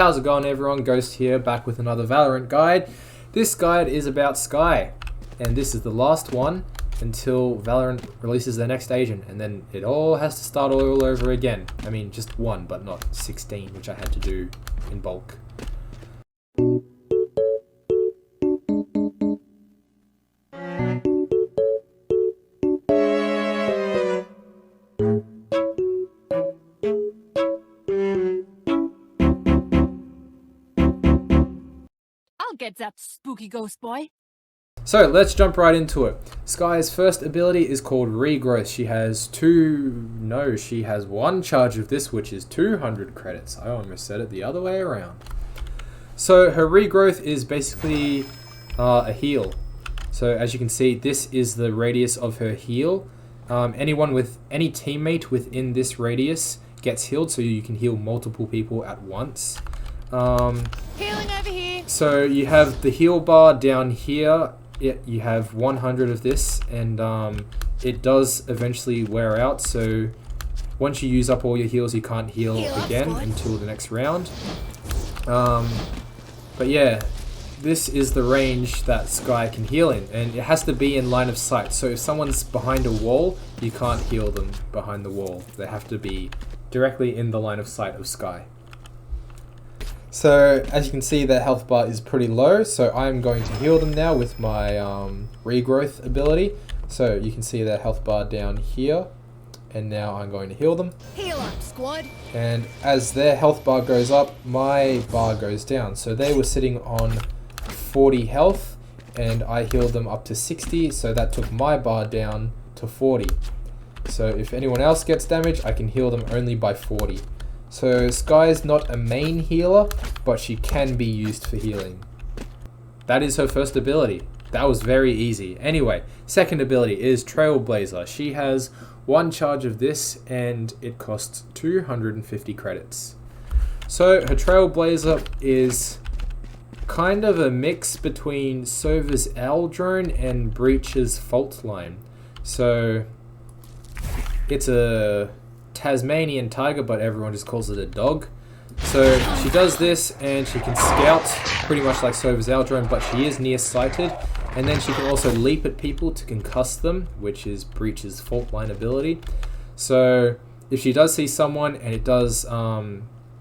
How's it going, everyone? Ghost here, back with another Valorant guide. This guide is about Skye, and this is the last one until Valorant releases their next agent, and then it all has to start all over again. I mean, just one, but not 16, which I had to do in bulk. Get that spooky ghost boy. So let's jump right into it. Skye's first ability is called Regrowth. She has one charge of this, which is 200 credits. I almost said it the other way around. So her Regrowth is basically a heal. So as you can see, this is the radius of her heal. Any teammate within this radius gets healed, so you can heal multiple people at once. Healing over here. So you have the heal bar down here. You have 100 of this, and it does eventually wear out. So once you use up all your heals, you can't heal again until the next round. But yeah, this is the range that Skye can heal in, and it has to be in line of sight. So if someone's behind a wall, you can't heal them behind the wall. They have to be directly in the line of sight of Skye. So as you can see, their health bar is pretty low, so I'm going to heal them now with my Regrowth ability. So you can see their health bar down here, and now I'm going to heal them. Heal up, squad. And as their health bar goes up, my bar goes down. So they were sitting on 40 health, and I healed them up to 60, so that took my bar down to 40. So if anyone else gets damaged, I can heal them only by 40. So Skye's not a main healer, but she can be used for healing. That is her first ability. That was very easy. Anyway, second ability is Trailblazer. She has one charge of this, and it costs 250 credits. So her Trailblazer is kind of a mix between Sova's Drone and Breach's Fault Line. So it's a Tasmanian Tiger, but everyone just calls it a dog. So she does this, and she can scout pretty much like Sova's Drone, but she is nearsighted, and then she can also leap at people to concuss them, which is Breach's Fault Line ability. So if she does see someone and it does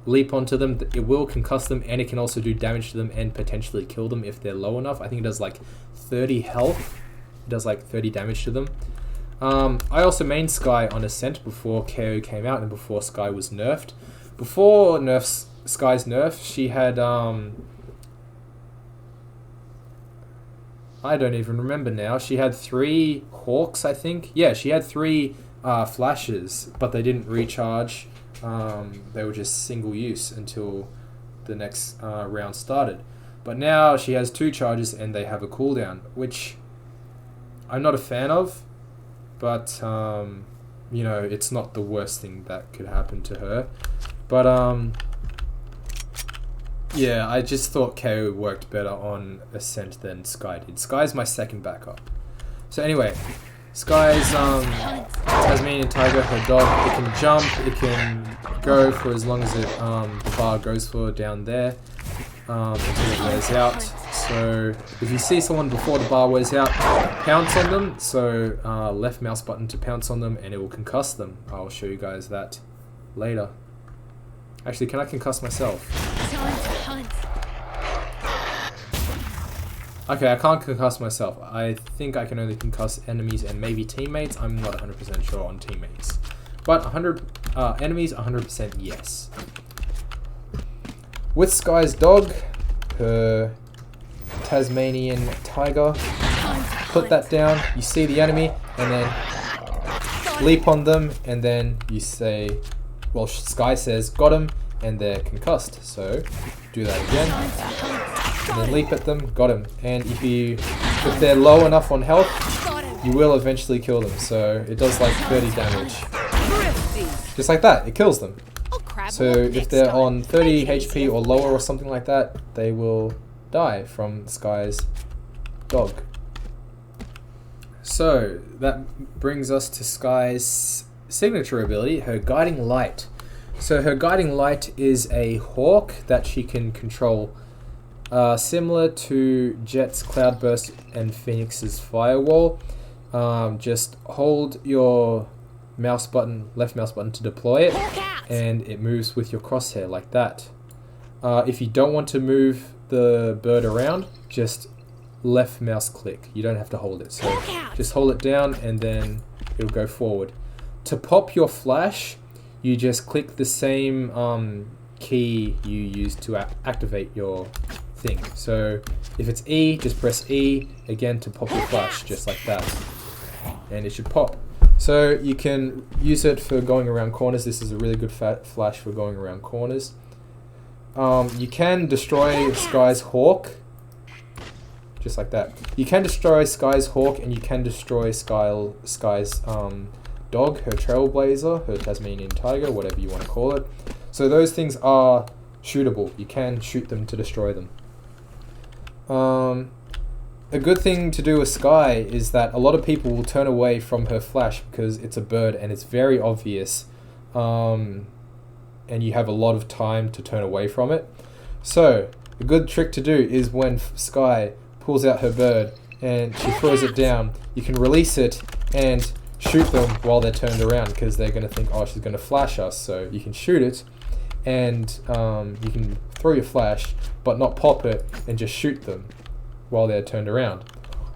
leap onto them, it will concuss them, and it can also do damage to them and potentially kill them if they're low enough. I think it does like 30 health. It does like 30 damage to them. I also mained Skye on Ascent before KO came out and before Skye was nerfed. Before Skye's nerf, she had, I don't even remember now. She had 3 Hawks, I think. Yeah, she had 3 flashes, but they didn't recharge. They were just single use until the next round started. But now she has 2 charges and they have a cooldown, which I'm not a fan of. But, you know, it's not the worst thing that could happen to her. But, yeah, I just thought KO worked better on Ascent than Skye did. Skye's my second backup. So anyway, Skye's Tasmanian Tiger, her dog. It can jump, it can go for as long as the bar goes for down there until it wears out. So if you see someone before the bar wears out, pounce on them. So left mouse button to pounce on them, and it will concuss them. I'll show you guys that later. Actually, can I concuss myself? Okay, I can't concuss myself. I think I can only concuss enemies and maybe teammates. I'm not 100% sure on teammates. But enemies, 100% yes. With Skye's dog, her Tasmanian Tiger, put that down, you see the enemy, and then leap on them, and then you say, well, Skye says got him, and they're concussed. So do that again, and then leap at them, got him. And if they're low enough on health, you will eventually kill them. So it does like 30 damage, just like that. It kills them. So if they're on 30 HP or lower or something like that, they will die from Skye's dog. So that brings us to Skye's signature ability, her Guiding Light. So her guiding light is a hawk that she can control, similar to Jet's Cloudburst and Phoenix's Firewall. Just hold your left mouse button to deploy it, and it moves with your crosshair like that. If you don't want to move the bird around, just left mouse click. You don't have to hold it. So just hold it down and then it'll go forward. To pop your flash, you just click the same key you use to activate your thing. So if it's E, just press E again to pop your flash, just like that. And it should pop. So you can use it for going around corners. This is a really good flash for going around corners. You can destroy Skye's hawk, just like that. You can destroy Skye's hawk, and you can destroy Skye's dog, her Trailblazer, her Tasmanian Tiger, whatever you want to call it. So those things are shootable. You can shoot them to destroy them. A good thing to do with Skye is that a lot of people will turn away from her flash because it's a bird and it's very obvious. And you have a lot of time to turn away from it. So a good trick to do is when Skye pulls out her bird and she throws it down, you can release it and shoot them while they're turned around, because they're going to think, oh, she's going to flash us. So you can shoot it and you can throw your flash but not pop it and just shoot them while they're turned around.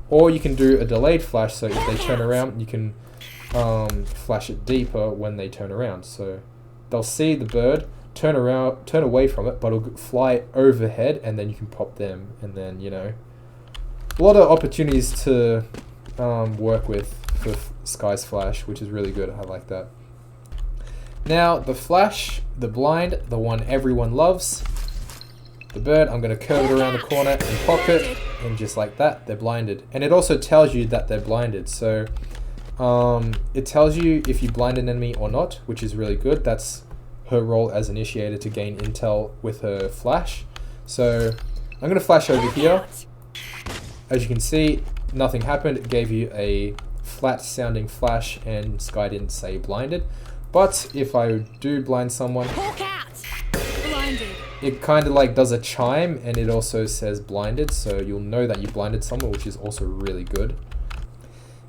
Or you can do a delayed flash, so if they turn around you can flash it deeper when they turn around. So they'll see the bird, turn away from it, but it'll fly overhead, and then you can pop them, and then, you know, a lot of opportunities to work with for Skye's flash, which is really good. I like that. Now the flash, the blind, the one everyone loves. The bird, I'm going to curve it around the corner and pop it, and just like that, they're blinded. And it also tells you that they're blinded. So it tells you if you blind an enemy or not, which is really good. That's her role as initiator, to gain intel with her flash. So I'm going to flash over here. As you can see, nothing happened. It gave you a flat sounding flash and Skye didn't say blinded. But if I do blind someone, it kind of like does a chime, and it also says blinded, so you'll know that you blinded someone, which is also really good.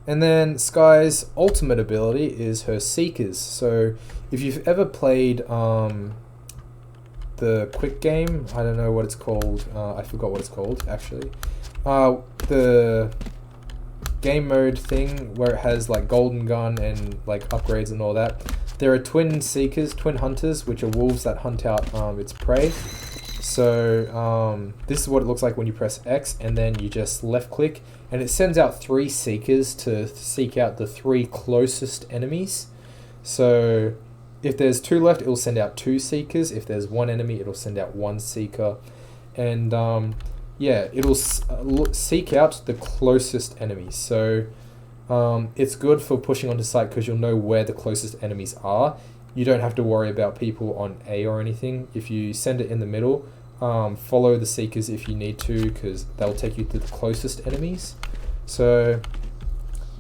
And then Skye's ultimate ability is her Seekers. So if you've ever played the quick game, I don't know what it's called, I forgot what it's called actually. The game mode thing where it has like golden gun and like upgrades and all that. There are twin seekers, twin hunters, which are wolves that hunt out its prey. So this is what it looks like when you press X, and then you just left click, and it sends out 3 seekers to seek out the 3 closest enemies. So if there's 2 left, it will send out 2 seekers. If there's 1 enemy, it'll send out 1 seeker. And yeah, it'll seek out the closest enemies. So it's good for pushing onto site because you'll know where the closest enemies are. You don't have to worry about people on A or anything. If you send it in the middle, follow the seekers if you need to, because they'll take you to the closest enemies. So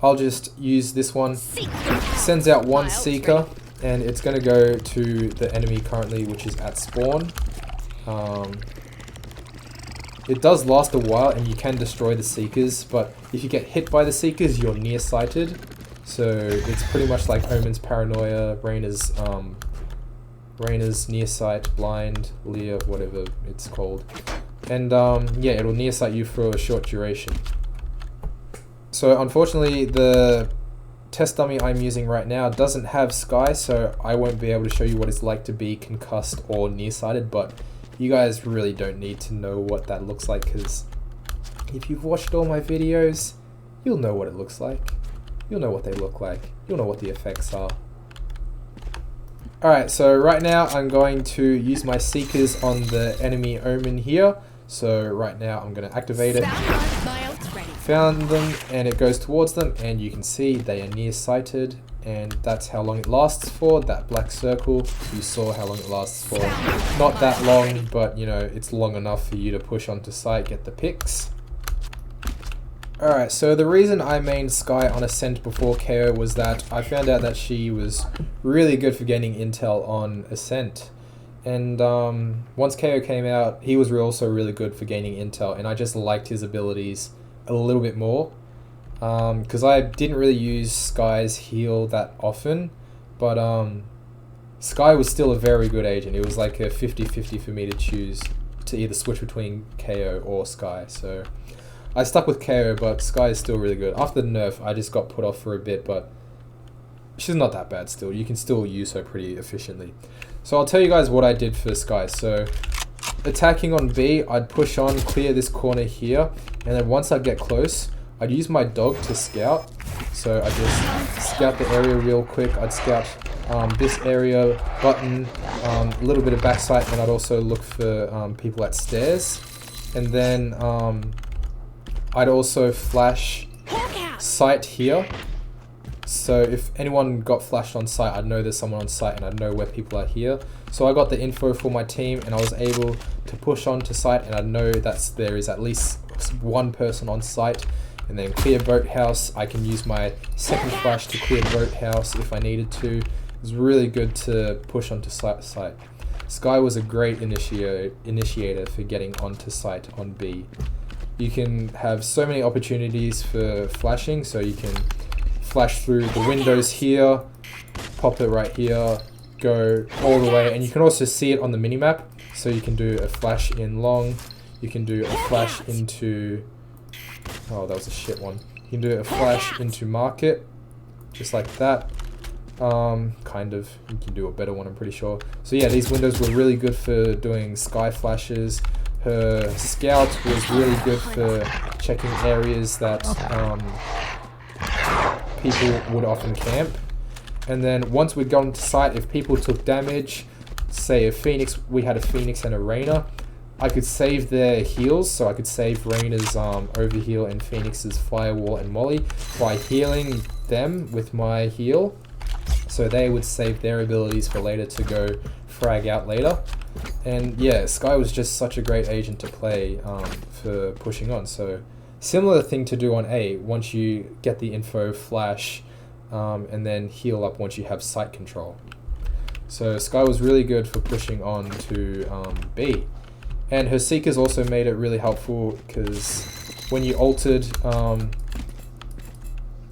I'll just use this one. Sends out 1 seeker, and it's going to go to the enemy currently, which is at spawn. It does last a while, and you can destroy the seekers, but if you get hit by the seekers, you're nearsighted. So it's pretty much like Omen's Paranoia, Reyna's Nearsight, Blind, Leah, whatever it's called. And yeah, it'll nearsight you for a short duration. So unfortunately, the test dummy I'm using right now doesn't have Skye, so I won't be able to show you what it's like to be concussed or nearsighted, but you guys really don't need to know what that looks like, because if you've watched all my videos, you'll know what it looks like. You'll know what they look like. You'll know what the effects are. Alright, so right now I'm going to use my Seekers on the enemy Omen here. So right now I'm going to activate it. Found them, and it goes towards them, and you can see they are nearsighted, and that's how long it lasts for. That black circle, you saw how long it lasts for. Not that long, but you know, it's long enough for you to push onto site, get the picks. Alright, so the reason I mained Skye on Ascent before KO was that I found out that she was really good for gaining intel on Ascent. And once KO came out, he was also really good for gaining intel, and I just liked his abilities a little bit more. Because I didn't really use Skye's heal that often, but Skye was still a very good agent. It was like a 50-50 for me to choose to either switch between KO or Skye. So I stuck with KO, but Skye is still really good. After the nerf, I just got put off for a bit, but she's not that bad still. You can still use her pretty efficiently. So I'll tell you guys what I did for Skye. So attacking on B, I'd push on, clear this corner here, and then once I get close, I'd use my dog to scout. So I just scout the area real quick. I'd scout this area, button, a little bit of backside, and I'd also look for people at stairs. And then I'd also flash sight here. So if anyone got flashed on site, I'd know there's someone on site and I'd know where people are here. So I got the info for my team and I was able to push on to site, and I know that there is at least one person on site. And then clear boathouse, I can use my second flash to clear boathouse if I needed to. It was really good to push onto site. Skye was a great initiator for getting onto site on B. You can have so many opportunities for flashing, so you can flash through the windows here, pop it right here, go all the way, and you can also see it on the minimap. So you can do a flash in long, you can do a flash into, oh that was a shit one. You can do a flash into market, just like that. Kind of, you can do a better one, I'm pretty sure. So yeah, these windows were really good for doing Skye flashes. Her scout was really good for checking areas that people would often camp. And then once we'd gone to site, if people took damage, say a Phoenix, we had a Phoenix and a Reyna, I could save their heals. So I could save Reyna's overheal and Phoenix's firewall and molly by healing them with my heal. So they would save their abilities for later to go frag out later. And yeah, Skye was just such a great agent to play for pushing on. So similar thing to do on A, once you get the info, flash, and then heal up once you have sight control. So Skye was really good for pushing on to B. And her Seekers also made it really helpful because when you altered...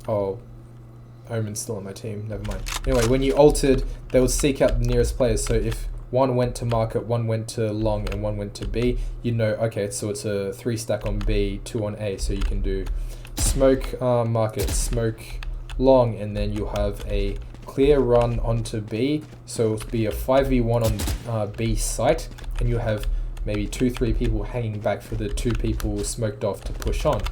oh, Omen's still on my team, never mind. Anyway, when you altered, they would seek out the nearest players. So if one went to market, one went to long, and one went to B, you know, okay, so it's a 3 stack on B, 2 on A. So you can do smoke market, smoke long, and then you'll have a clear run onto B. So it'll be a 5v1 on B site, and you'll have maybe 2-3 people hanging back for the 2 people smoked off to push on.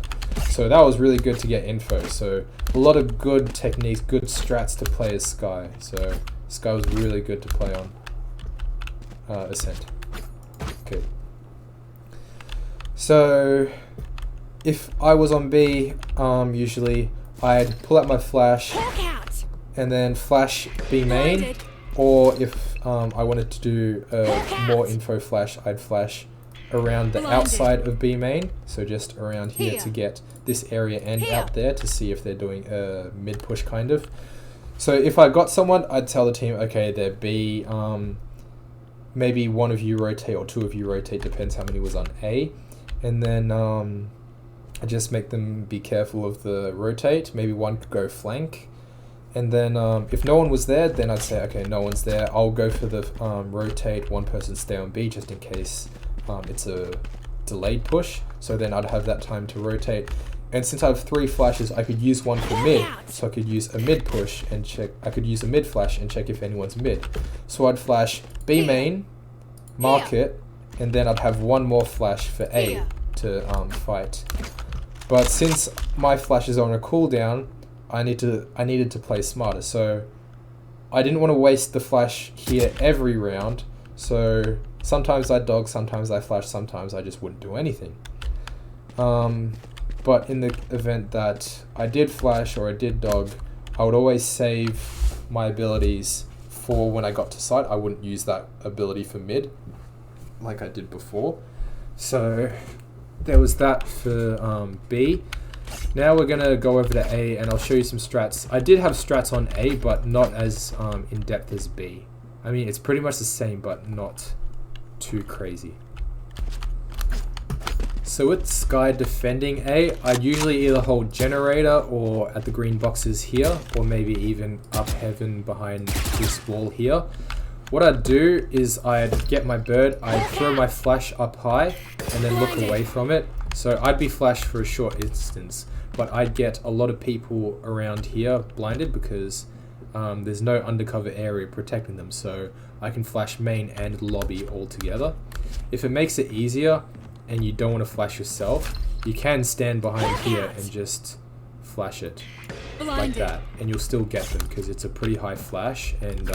So that was really good to get info. So a lot of good techniques, good strats to play as Skye. So Skye was really good to play on Ascent. Okay. So if I was on B, usually I'd pull out my flash and then flash B main. Or if I wanted to do a more info flash, I'd flash around the outside of B main, so just around here to get this area and out there to see if they're doing a mid push kind of. So if I got someone, I'd tell the team, okay, they're B, maybe one of you rotate or 2 of you rotate, depends how many was on A, and then I just make them be careful of the rotate. Maybe one could go flank, and then if no one was there, then I'd say, okay, no one's there, I'll go for the rotate, one person stay on B just in case it's a delayed push. So then I'd have that time to rotate, and since I have 3 flashes, I could use one for mid, so I could use a mid push and check. I could use a mid flash and check if anyone's mid. So I'd flash B main, market, and then I'd have one more flash for A to fight. But since my flash is on a cooldown, I needed to play smarter. So I didn't want to waste the flash here every round. So sometimes I'd dog, sometimes I flash, sometimes I just wouldn't do anything. But in the event that I did flash or I did dog, I would always save my abilities for when I got to site. I wouldn't use that ability for mid like I did before. So there was that for B. Now we're gonna go over to A, and I'll show you some strats. I did have strats on A, but not as in depth as B. I mean, it's pretty much the same, but not too crazy. So with Skye defending A, I'd usually either hold generator or at the green boxes here, or maybe even up heaven behind this wall here. What I'd do is I'd get my bird, I'd throw my flash up high, and then look away from it. So I'd be flashed for a short instance, but I'd get a lot of people around here blinded because there's no undercover area protecting them, so I can flash main and lobby all together. If it makes it easier and you don't want to flash yourself, you can stand behind here and just flash it like that, and you'll still get them because it's a pretty high flash, and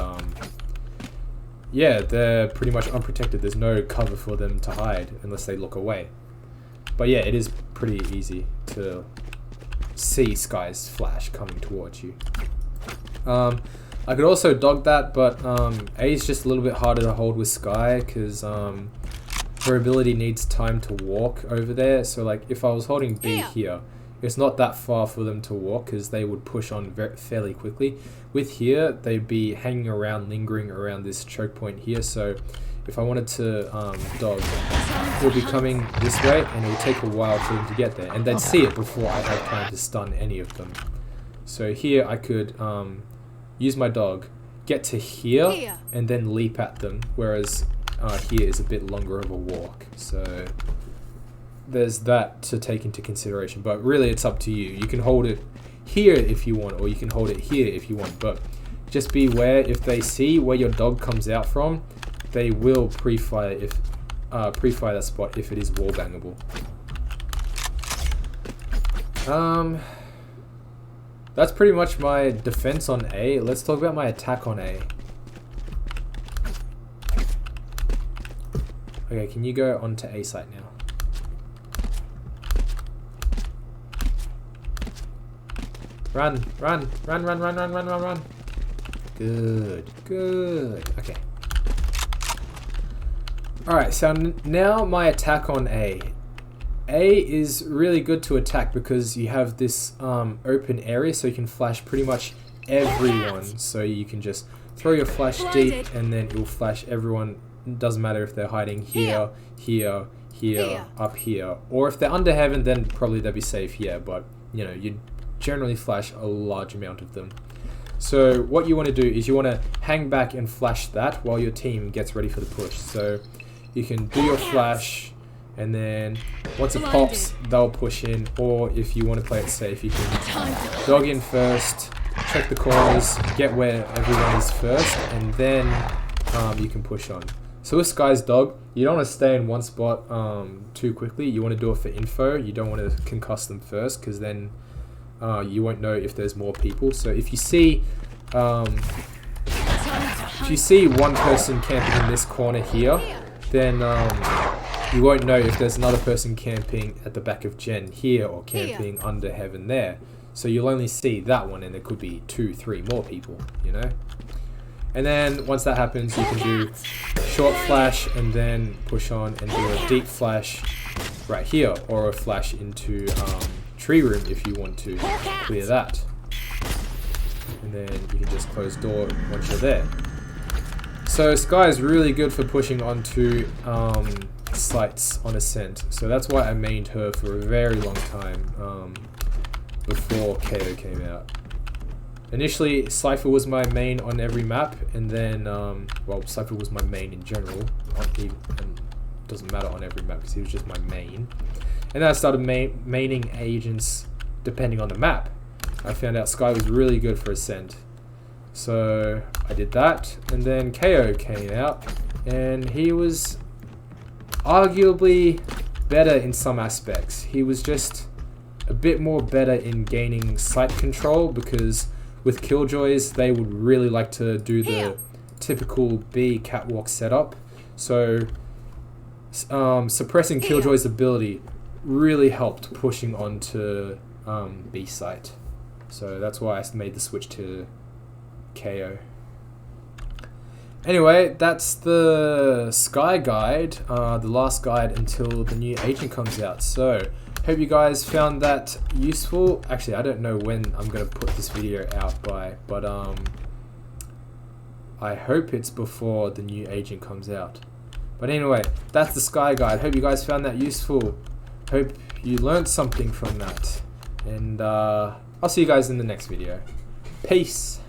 yeah, they're pretty much unprotected. There's no cover for them to hide unless they look away. But yeah, it is pretty easy to see Skye's flash coming towards you. I could also dog that, but A is just a little bit harder to hold with Skye because her ability needs time to walk over there. So like if I was holding B here, it's not that far for them to walk because they would push on fairly quickly. With here, they'd be hanging around, lingering around this choke point here. So if I wanted to dog, it would be coming this way, and it would take a while for them to get there. And they'd see it before I had time to stun any of them. So here I could use my dog, get to here, and then leap at them. Whereas here is a bit longer of a walk. So there's that to take into consideration, but really it's up to you. You can hold it here if you want, or you can hold it here if you want, but just beware, if they see where your dog comes out from, they will pre-fire that spot if it is wall bangable. That's pretty much my defense on A. Let's talk about my attack on A. Okay, can you go onto A site now? Run, run, run, run, run, run, run, run, run. Good, good. Okay. Alright, so now my attack on A. A is really good to attack because you have this open area, so you can flash pretty much everyone. So you can just throw your flash deep and then it will flash everyone. It doesn't matter if they're hiding here, here, here, up here. Or if they're under heaven, then probably they'll be safe here, but you know, you generally flash a large amount of them. So what you want to do is you want to hang back and flash that while your team gets ready for the push. So you can do your flash, and then once it pops, they'll push in. Or if you want to play it safe, you can dog in first, check the corners, get where everyone is first, and then you can push on. So with Skye's dog, you don't want to stay in one spot too quickly. You want to do it for info. You don't want to concuss them first, because then you won't know if there's more people. So if you see one person camping in this corner here, then you won't know if there's another person camping at the back of Gen here or camping under heaven there. So you'll only see that one, and there could be 2, 3 more people, you know. And then once that happens, you can do short flash and then push on and do a deep flash right here, or a flash into tree room if you want to clear that. And then you can just close door once you're there. So Skye is really good for pushing onto sites on ascent. So that's why I mained her for a very long time before KO came out. Initially, Cypher was my main on every map, and then, well, Cypher was my main in general. And doesn't matter on every map because he was just my main. And then I started maining agents depending on the map. I found out Skye was really good for ascent. So I did that, and then KO came out, and he was arguably better in some aspects. He was just a bit more better in gaining site control, because with Killjoys, they would really like to do the typical B catwalk setup. So suppressing Killjoy's ability really helped pushing onto B site. So that's why I made the switch to KO. Anyway, that's the Sky guide, the last guide until the new agent comes out. So, hope you guys found that useful. Actually, I don't know when I'm going to put this video out by, but I hope it's before the new agent comes out. But anyway, that's the Sky guide. Hope you guys found that useful. Hope you learned something from that. And I'll see you guys in the next video. Peace.